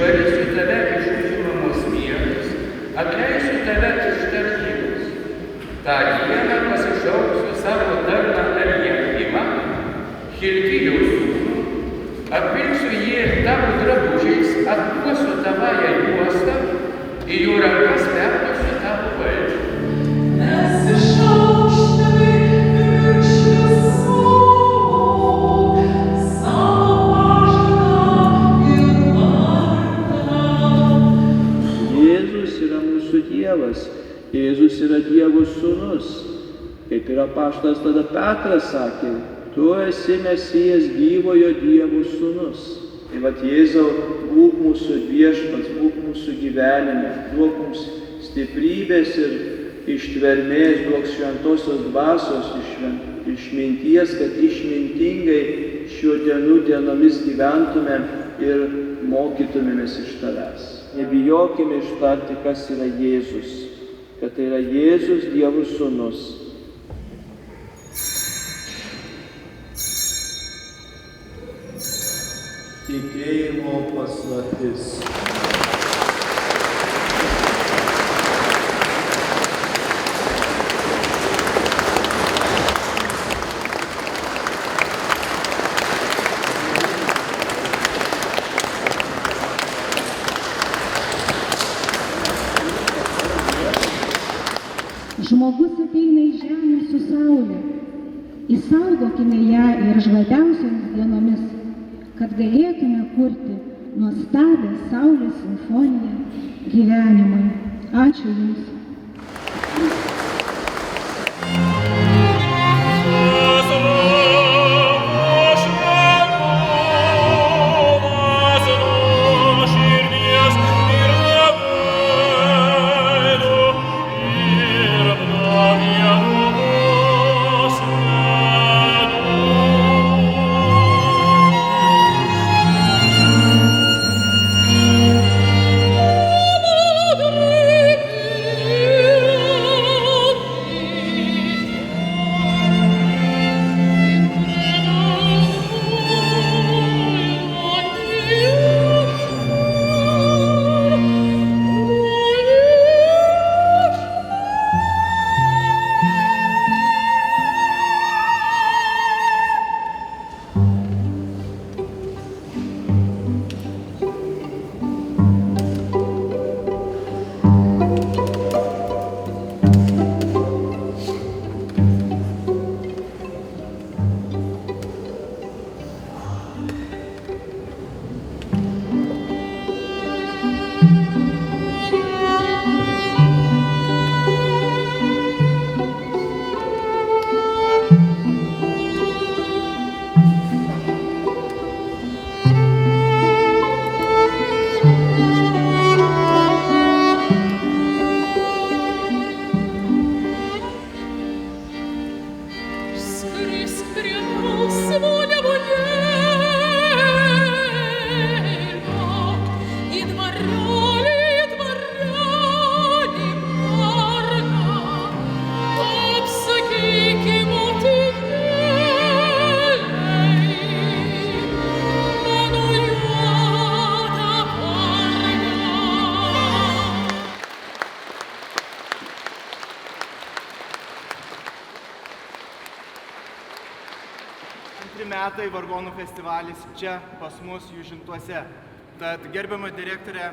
išvarysiu tave iš užimamos vietos, atleisiu tave iš tarnybos. Ta dieną pasišauksiu savo tarną Eliakimą, Hilkijo sūnų, apvilksiu jį tavo drabužiais, atduosiu tavąją juostą, į jų rankas perduosiu tavo valdžią. Jėzus yra Dievo sūnus. Kaip ir apaštalas tada Petras sakė, tu esi Mesijas gyvojo Dievo sūnus. Tai vat Jėzau, būk mūsų viešpats, būk mūsų gyvenime, duok mums stiprybės ir ištvermės, duok šventosios dvasios išminties, kad išmintingai šiuo dienų dienomis gyventume ir mokytumėmės iš tavęs. Nebijokime ištarti, kas yra Jėzus, kad tai yra Jėzus Dievo sūnus. Tikėjimo paslaptis. Žmogus ateina į žemę su saulė. Įsaugokime ją ir žvarbiausiomis dienomis, kad galėtume kurti nuostabią saulės simfoniją gyvenimui. Ačiū Jums. Metai vargonų festivalis čia pas mus Jūžintuose. Tad gerbiama direktorė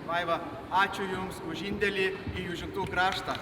Vaiva, ačiū Jums už indėlį į Jūžintų kraštą.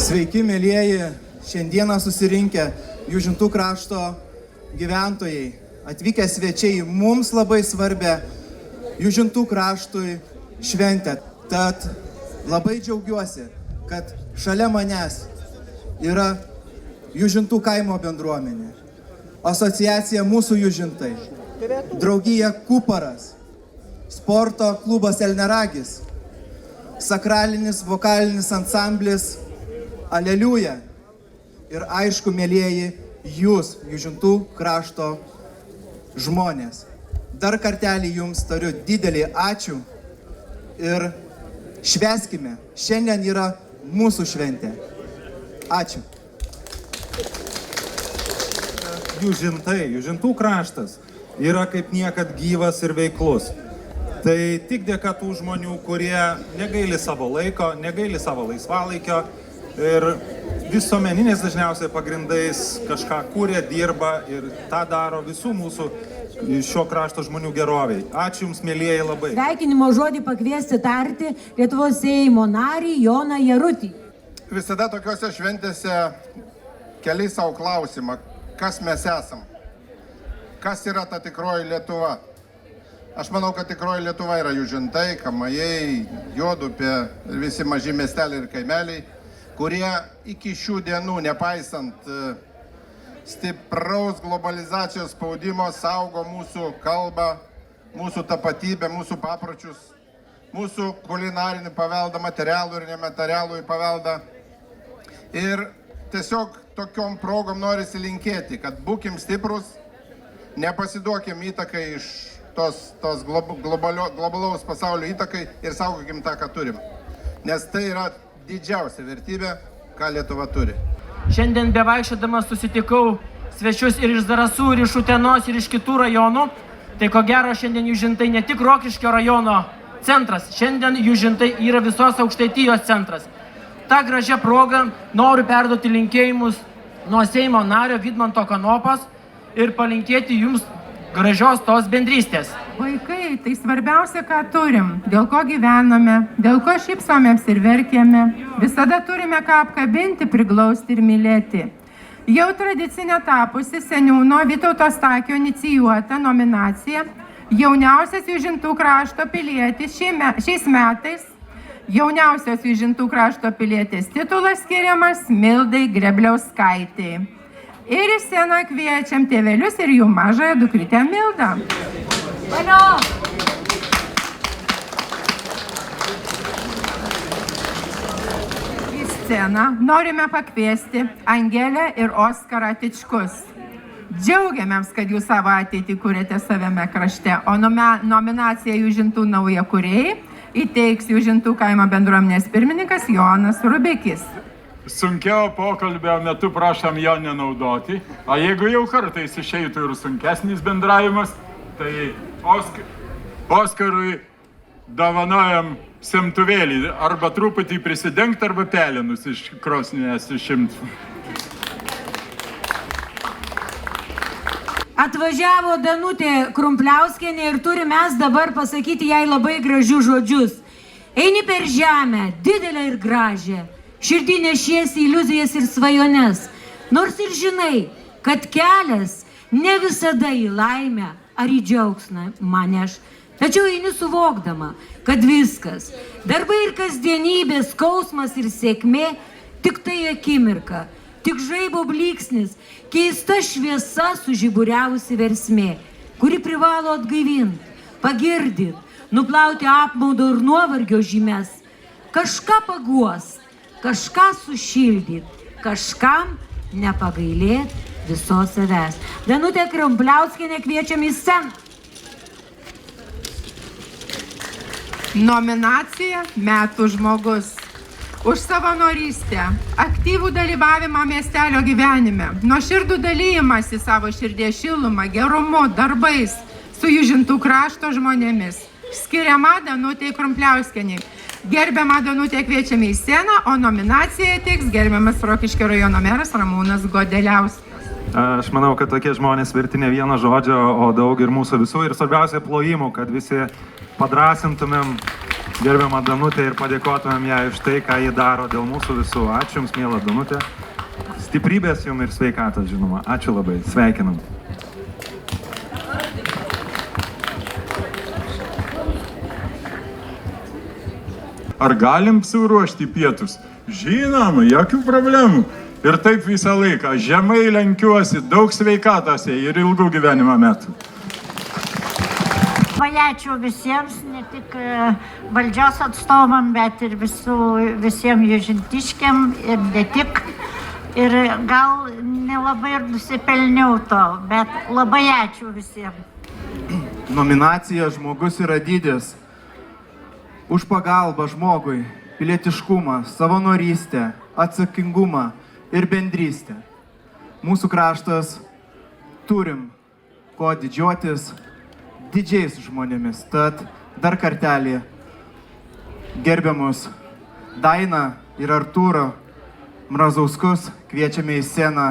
Sveiki, mėlyjeji, šiandieną susirinkę Jūžintų krašto gyventojai, atvykę svečiai į mums labai svarbę Jūžintų kraštui šventę. Tad labai džiaugiuosi, kad šalia manęs yra Jūžintų kaimo bendruomenė, asociacija Mūsų Jūžintai, draugija Kuparas, sporto klubas Elneragis, sakralinis vokalinis ansamblis Aleliuja ir aišku, mėlyjeji, jūs, Jūžintų krašto žmonės. Dar kartelį jums tariu didelį ačiū ir švęskime. Šiandien yra mūsų šventė. Ačiū. Jūžintai, Jūžintų kraštas yra kaip niekad gyvas ir veiklus. Tai tik dėka tų žmonių, kurie negaili savo laiko, negaili savo laisvalaikio ir visuomeniniais dažniausiai pagrindais kažką kūrė, dirba ir tą daro visų mūsų šio krašto žmonių geroviai. Ačiū Jums, mėlyjeji, labai. Sveikinimo žodį pakviesti tarti Lietuvos Seimo narį Joną Jarutį. Visada tokiuose šventėse keli savo klausimą, kas mes esam, kas yra ta tikroji Lietuva. Aš manau, kad tikroji Lietuva yra Jūžintai, Kamajai, Juodupė ir visi maži miesteliai ir kaimeliai, kurie iki šių dienų, nepaisant stipraus globalizacijos spaudimo, saugo mūsų kalbą, mūsų tapatybę, mūsų papročius, mūsų kulinarinį paveldą, materialų ir nematerialų paveldą. Ir tiesiog tokiom progom norisi linkėti, kad būkim stiprus, nepasiduokim įtakai iš tos globalaus pasaulio įtakai ir saugokim tą, ką turim. Nes tai yra didžiausia vertybė, ką Lietuva turi. Šiandien bevaikščiodamas susitikau svečius ir iš Zarasų, ir iš Utenos, ir iš kitų rajonų. Tai ko gero šiandien Jūžintai ne tik Rokiškio rajono centras, šiandien Jūžintai yra visos Aukštaitijos centras. Ta gražia proga noriu perduoti linkėjimus nuo Seimo nario Vidmanto Kanopos ir palinkėti jums gražios tos bendrystės. Vaikai, tai svarbiausia, ką turim, dėl ko gyvename, dėl ko šypsomės ir verkiame. Visada turime ką apkabinti, priglausti ir mylėti. Jau tradicinė tapusi seniūno Vytauto Stakio inicijuota nominacija Jauniausias Jūžintų krašto pilietis šiais metais. Jauniausios Jūžintų krašto pilietės titulas skiriamas Mildai Grebliauskaitei. Ir į sceną kviečiam tėvelius ir jų mažąją dukrytę Mildą. Valio! Į sceną norime pakviesti Angelę ir Oskarą Tičkus. Džiaugiamės, kad jūs savo ateitį kūrėte savame krašte, o nominaciją Jūžintų naujakuriai įteiks Jūžintų kaimo bendruomenės pirmininkas Jonas Rubikis. Sunkiau pokalbio metu prašom jo nenaudoti, o jeigu jau kartais išeitų ir sunkesnis bendravimas, tai Oskarui dovanojam semtuvėlį, arba truputį prisidengti, arba pelenus iš krosnės išimti. Atvažiavo Danutė Krumpliauskienė ir turim mes dabar pasakyti jai labai gražius žodžius. Eini per žemę, didelę ir gražią. Širdį nešiesi iliuzijas ir svajones, nors ir žinai, kad kelias ne visada į laimę ar į džiaugsmą maneš. Tačiau eini suvokdama, kad viskas, darbai ir kasdienybė, skausmas ir sėkmė, tik tai akimirka, tik žaibo blyksnis, keista šviesa sužiburiavusi versmė, kuri privalo atgaivinti, pagirdyti, nuplauti apmaudo ir nuovargio žymes, kažką paguost, kažką sušildyt, kažkam nepagailėt visos savęs. Danutė Krumpliauskienė kviečiam į sceną. Nominacija Metų žmogus. Už savanorystę, aktyvų dalyvavimą miestelio gyvenime, nuoširdų dalijimąsi savo širdies šilumą, gerumu, darbais su Jūžintų krašto žmonėmis. Skiriama Danutė Krumpliauskienė. Gerbiamą Danutę kviečiame į sceną, o nominaciją teiks gerbiamas Rokiškio rajono meras Ramūnas Godeliauskas. Aš manau, kad tokie žmonės verti ne vieno žodžio, o daug ir mūsų visų. Ir svarbiausia plojimų, kad visi padrąsintumėm gerbiamą Danutę ir padėkotumėm ją už tai, ką ji daro dėl mūsų visų. Ačiū Jums, miela Danutė. Stiprybės Jums ir sveikatos, žinoma. Ačiū labai. Sveikinam. Ar galim suruošti pietus? Žinoma, jokių problemų. Ir taip visą laiką. Žemai lenkiuosi, daug sveikatose ir ilgų gyvenimo metų. Labai ačiū visiems, ne tik valdžios atstovam, bet ir visiems južintiškiam ir ne tik. Ir gal nelabai ir nusipelniau to, bet labai ačiū visiems. Nominacija Žmogus yra didis. Už pagalbą žmogui, pilietiškumą, savanorystę, atsakingumą ir bendrystę. Mūsų kraštas turim ko didžiuotis didžiais žmonėmis. Tad dar kartelį gerbiamus Dainą ir Artūrą Mrazauskus kviečiame į sceną.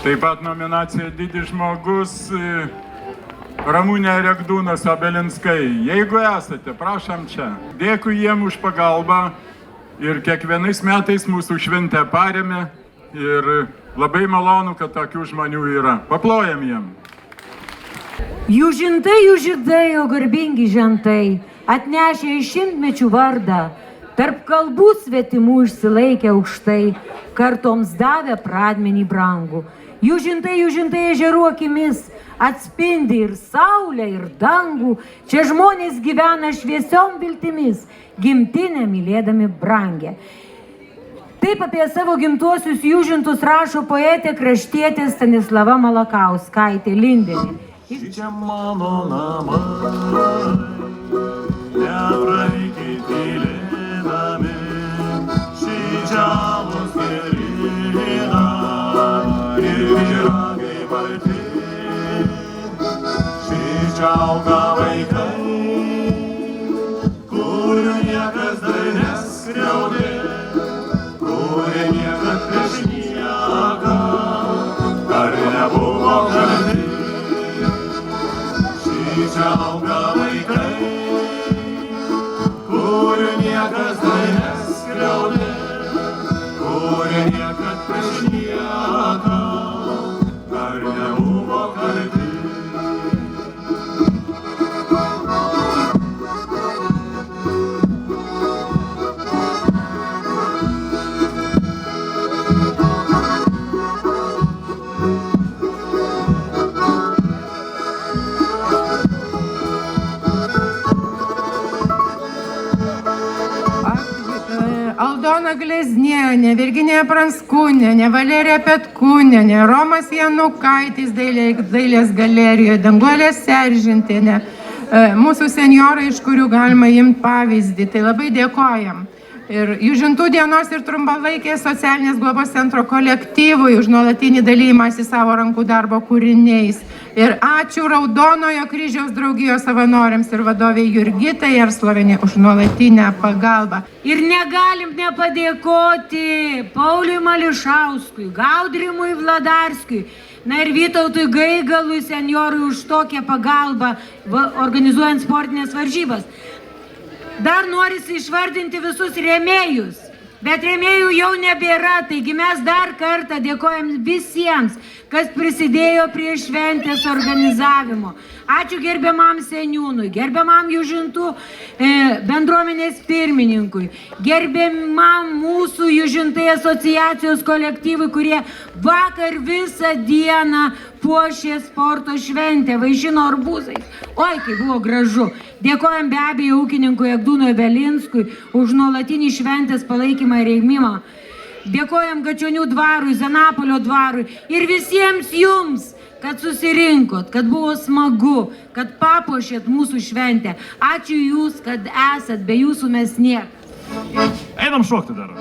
Taip pat nominacija Didis žmogus Ramūnė Regdūnas Abelinskai. Jeigu esate, prašom čia. Dėkui jiem už pagalbą ir kiekvienais metais mūsų šventę paremė ir labai malonu, kad tokių žmonių yra. Paplojam jiem. Jų žintai, jų žydai, o garbingi žentai, atnešę iš šimtmečių vardą, tarp kalbų svetimų išsilaikę aukštai, kartoms davė pradmenį brangų. Jų žintai ežerų akimis, atspindi ir saulę, ir dangų, čia žmonės gyvena šviesiom viltimis, gimtinę mylėdami brangę. Taip apie savo gimtuosius Jūžintus rašo poetė kraštietė Stanislava Malakauskaitė Lindenė. Čia mano namai, nepravykiai tylėdami, šydžiavos gerina ir vyragai balti. Čia auga vaikai, kurių niekas dar neskriaudė, kurie niekad prieš nieką dar nebuvo kalti. Čia auga vaikai, kurių niekas dar neskriaudė, kurie niekad prieš nieką dar nebuvo kalti. Aldona Gleznienė, Virginija Pranskūnienė, Valerija Petkūnienė, Romas Janukaitis dailės galerijoje, Danguolė Seržintienė, mūsų senjorai, iš kurių galima imti pavyzdį. Tai labai dėkojam. Ir Jūžintų dienos ir trumpalaikės socialinės globos centro kolektyvui už nuolatinį dalymąsi savo rankų darbo kūriniais. Ir ačiū Raudonojo kryžiaus draugijos savanoriams ir vadoviai Jurgitai Jarslovienė už nuolatinę pagalbą. Ir negalim nepadėkoti Pauliui Mališauskui, Gaudrimui Vladarskiui, na ir Vytautui Gaigalui, senjorui, už tokią pagalbą organizuojant sportinės varžybas. Dar norisi išvardinti visus rėmėjus, bet rėmėjų jau nebėra, taigi mes dar kartą dėkojam visiems, kas prisidėjo prie šventės organizavimo. Ačiū gerbiamam seniūnui, gerbiamam Jūžintų bendruomenės pirmininkui, gerbiamam mūsų Jūžintai asociacijos kolektyvui, kurie vakar visą dieną puošė sporto šventę, vaišino arbūzais. Oi, kaip buvo gražu. Dėkojam be abejo ūkininkui Egdūnui Belinskui už nuolatinį šventės palaikymą ir rėmimą. Dėkojam Gačionių dvarui, Zenapolio dvarui ir visiems jums, kad susirinkot, kad buvo smagu, kad papuošėt mūsų šventę. Ačiū jūs, kad esat, be jūsų mes niek. Einam šokti dar.